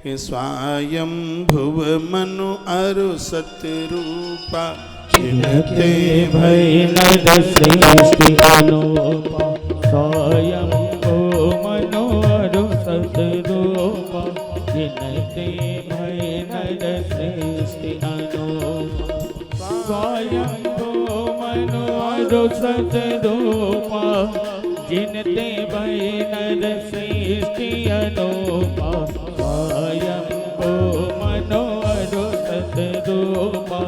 कि स्वायं भुव मनु अरु सतरूपा जिनते भय नर सृष्टि अनुपा स्वयं भुव मनु अरु सतरूपा जिनते भय नर सृष्टि अनुपा स्वयं भुव मनु अरु सतरूपा जिनते भय नर सृष्टि अनुपा स्वयं भुव मनु अरु सतरूपा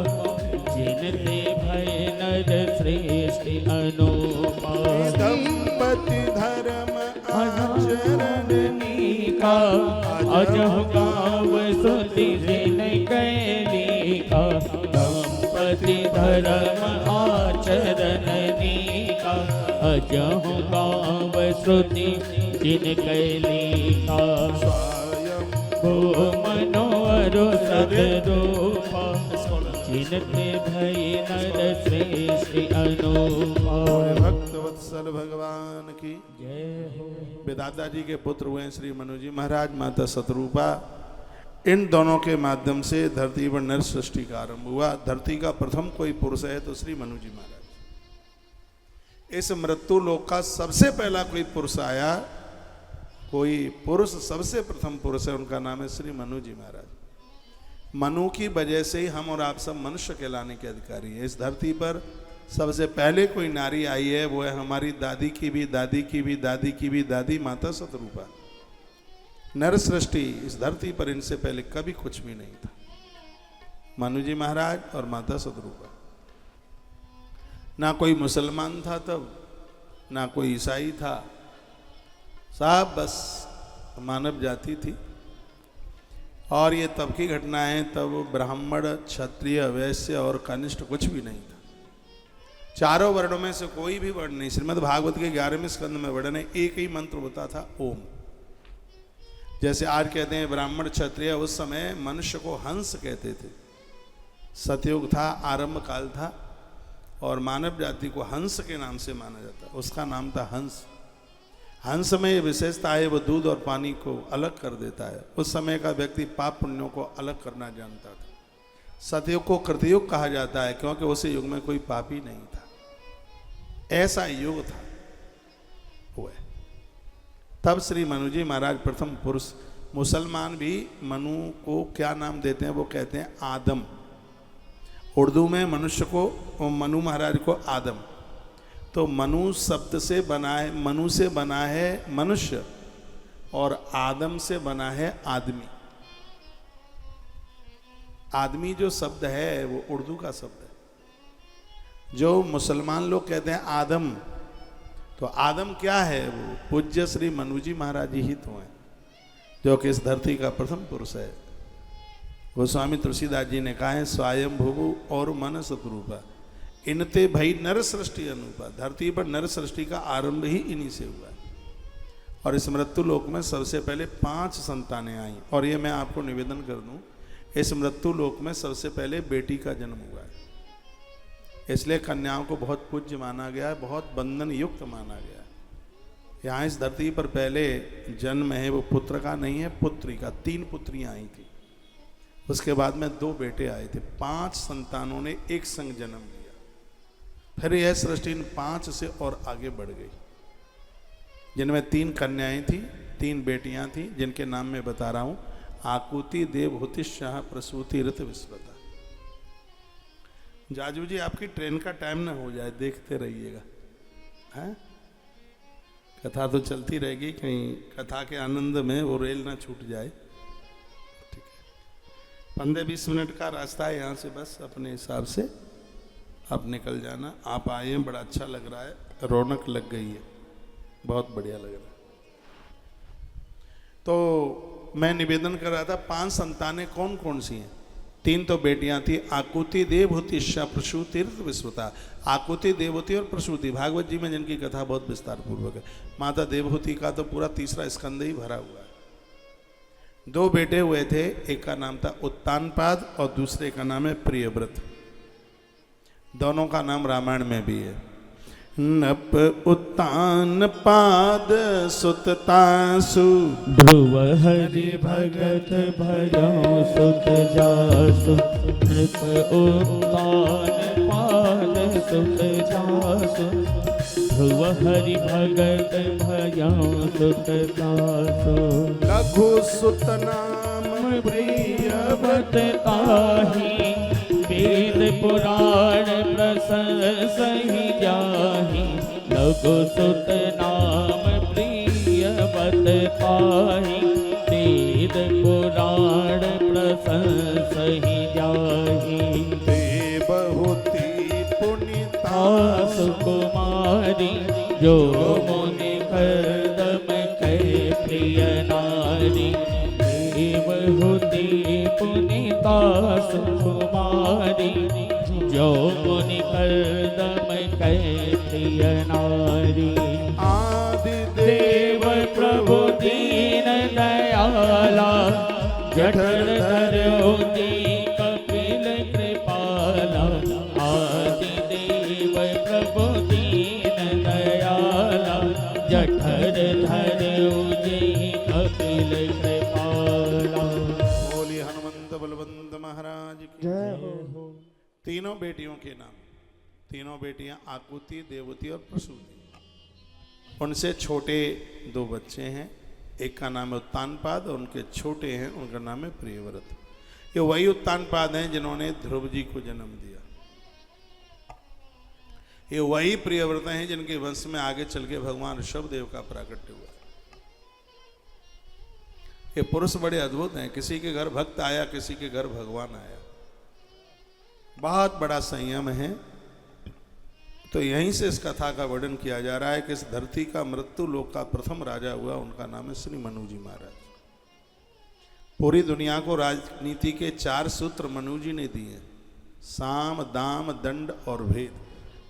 जिनते भय नर सृष्टि अनुपा दंपति धर्म आचरण का अजह गाव सुति जिन कैली का दंपति धर्म आचरण का अजह गाव श्रुति जिन कैली का स्वायं भुव मनु अरु सतरूपा जिनते भय नर सृष्टि अनुपा। भक्तवत्सल भगवान की जय हो। विधाता जी के पुत्र हुए श्री मनु जी महाराज, माता सतरूपा। इन दोनों के माध्यम से धरती पर नर सृष्टि का आरंभ हुआ। धरती का प्रथम कोई पुरुष है तो श्री मनु जी महाराज। इस मृत्यु लोक का सबसे पहला कोई पुरुष आया, कोई पुरुष सबसे प्रथम पुरुष है, उनका नाम है श्री मनु जी महाराज। मनु की वजह से ही हम और आप सब मनुष्य कहलाने के अधिकारी हैं। इस धरती पर सबसे पहले कोई नारी आई है, वो है हमारी दादी की भी दादी की भी दादी की भी दादी माता सतरूपा। नर सृष्टि इस धरती पर इनसे पहले कभी कुछ भी नहीं था। मनु जी महाराज और माता सतरूपा। ना कोई मुसलमान था तब, ना कोई ईसाई था, सब बस मानव जाति थी। और ये तब की घटना है, तब ब्राह्मण क्षत्रिय वैश्य और कनिष्ठ कुछ भी नहीं था। चारों वर्णों में से कोई भी वर्ण नहीं। श्रीमद् भागवत के 11वें स्कंद में वर्णन है, एक ही मंत्र होता था, ओम। जैसे आज कहते हैं ब्राह्मण क्षत्रिय, उस समय मनुष्य को हंस कहते थे। सतयुग था, आरंभ काल था, और मानव जाति को हंस के नाम से माना जाता। उसका नाम था हंस। हंस में ये विशेषता है, वो दूध और पानी को अलग कर देता है। उस समय का व्यक्ति पाप पुण्यों को अलग करना जानता था। सतयुग को कृतयुग कहा जाता है, क्योंकि उस युग में कोई पापी नहीं था। ऐसा युग था वो है। तब श्री मनु जी महाराज प्रथम पुरुष। मुसलमान भी मनु को क्या नाम देते हैं, वो कहते हैं आदम। उर्दू में मनुष्य को, मनु महाराज को आदम। तो मनु शब्द से बना है, मनु से बना है मनुष्य, और आदम से बना है आदमी। आदमी जो शब्द है वो उर्दू का शब्द है। जो मुसलमान लोग कहते हैं आदम, तो आदम क्या है? वो पूज्य श्री मनु जी महाराज ही तो हैं, जो कि इस धरती का प्रथम पुरुष है। गोस्वामी तुलसीदास जी ने कहा है, स्वयं भुवु और मन सतरूपा इनते भई नर सृष्टि अनुपा। धरती पर नर सृष्टि का आरंभ ही इन्हीं से हुआ है। और इस मृत्यु लोक में सबसे पहले 5 संतानें आई। और ये मैं आपको निवेदन कर दूं, इस मृत्यु लोक में सबसे पहले बेटी का जन्म हुआ है। इसलिए कन्याओं को बहुत पूज्य माना गया है, बहुत बंधन युक्त माना गया है। यहाँ इस धरती पर पहले जन्म है वो पुत्र का नहीं है, पुत्री का। 3 पुत्रियाँ आई थी, उसके बाद में 2 बेटे आए थे। 5 संतानों ने एक संग जन्म लिया। फिर यह सृष्टि इन 5 से और आगे बढ़ गई, जिनमें 3 कन्याएं थी, 3 बेटियां थी, जिनके नाम मैं बता रहा हूं। आकुति, देवहूति, शाह, प्रसूति, ऋत, विस्वता। जाजू जी, आपकी ट्रेन का टाइम ना हो जाए, देखते रहिएगा। हैं? कथा तो चलती रहेगी, कहीं कथा के आनंद में वो रेल ना छूट जाए। ठीक है, 15-20 मिनट का रास्ता है यहाँ से, बस अपने हिसाब से आप निकल जाना। आप आए हैं, बड़ा अच्छा लग रहा है, रौनक लग गई है, बहुत बढ़िया लग रहा है। तो मैं निवेदन कर रहा था, 5 संतानें कौन कौन सी हैं? 3 तो बेटियां थी, आकुति, देवहूति, शाह, प्रसूति, ऋत, विस्वता। आकुति, देवहूति और प्रसूति भागवत जी में जिनकी कथा बहुत विस्तार पूर्वक है। माता देवहूति का तो पूरा 3रा स्कंद ही भरा हुआ है। 2 बेटे हुए थे, एक का नाम था उत्तानपाद और दूसरे का नाम है प्रियव्रत। दोनों का नाम रामायण में भी है। नप उत्तान पाद सुततासु ध्रुव हरि भगत भयो सुत जासु नृप उत्तान पाद सुत जासु ध्रुव हरि भगत भयो सुत जासु लघु सुत नाम प्रिय बत ताहि वेद पुराण प्रसंसहि जाहि लघु सुत नाम प्रिय बत पाहि वेद पुराण प्रसंसहि जाहि देवहूति पुनिता सुकुमारी जो मुनि करदम कै प्रिय नारी देवहूति पुनिता सुकुमारी जो मुनि करदम कै प्रिय नारी आदि देव प्रभु दीन दयाला जठर धरो जी कपिल कृपाला आदि देव प्रभु दीन दयाला जठर धरो जी कपिल कृपाला। बोली हनुमंत बलवंत महाराज की जय हो। तीनों बेटियों के नाम, तीनों बेटियां आकुति, देवती और प्रसूति। उनसे छोटे दो बच्चे हैं, एक का नाम है उत्तानपाद और उनके छोटे हैं उनका नाम है प्रियव्रत। ये वही उत्तानपाद हैं जिन्होंने ध्रुव जी को जन्म दिया। ये वही प्रियव्रत हैं जिनके वंश में आगे चल के भगवान ऋषभदेव का प्राकट्य हुआ। ये पुरुष बड़े अद्भुत हैं, किसी के घर भक्त आया, किसी के घर भगवान आया। बहुत बड़ा संयम है। तो यहीं से इस कथा का वर्णन किया जा रहा है कि इस धरती का मृत्यु लोक का प्रथम राजा हुआ, उनका नाम है श्री मनु जी महाराज। पूरी दुनिया को राजनीति के 4 सूत्र मनु जी ने दिए, साम दाम दंड और भेद।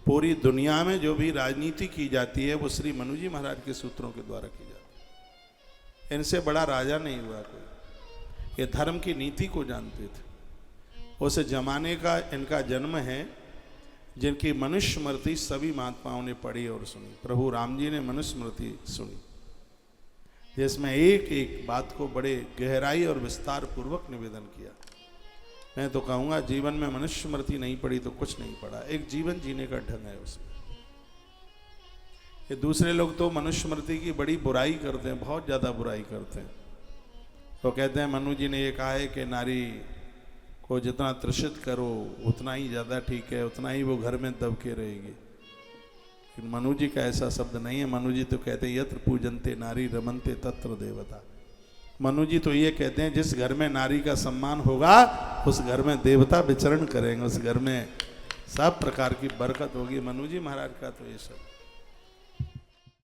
पूरी दुनिया में जो भी राजनीति की जाती है वो श्री मनु जी महाराज के सूत्रों के द्वारा की जाती है। इनसे बड़ा राजा नहीं हुआ कोई। ये धर्म की नीति को जानते थे। उस जमाने का इनका जन्म है जिनकी मनुस्मृति सभी महात्माओं ने पढ़ी और सुनी। प्रभु राम जी ने मनुस्मृति सुनी, जिसमें एक एक बात को बड़े गहराई और विस्तार पूर्वक निवेदन किया। मैं तो कहूँगा जीवन में मनुस्मृति नहीं पढ़ी तो कुछ नहीं पढ़ा। एक जीवन जीने का ढंग है उसमें। ये दूसरे लोग तो मनुस्मृति की बड़ी बुराई करते हैं, बहुत ज़्यादा बुराई करते हैं। तो कहते हैं मनु जी ने ये कहा है कि नारी को जितना त्रिषित करो उतना ही ज़्यादा ठीक है, उतना ही वो घर में दब के रहेगी। लेकिन मनु जी का ऐसा शब्द नहीं है। मनु जी तो कहते हैं यत्र पूजनते नारी रमनते तत्र देवता। मनु जी तो ये कहते हैं जिस घर में नारी का सम्मान होगा उस घर में देवता विचरण करेंगे, उस घर में सब प्रकार की बरकत होगी। मनु जी महाराज का तो ये सब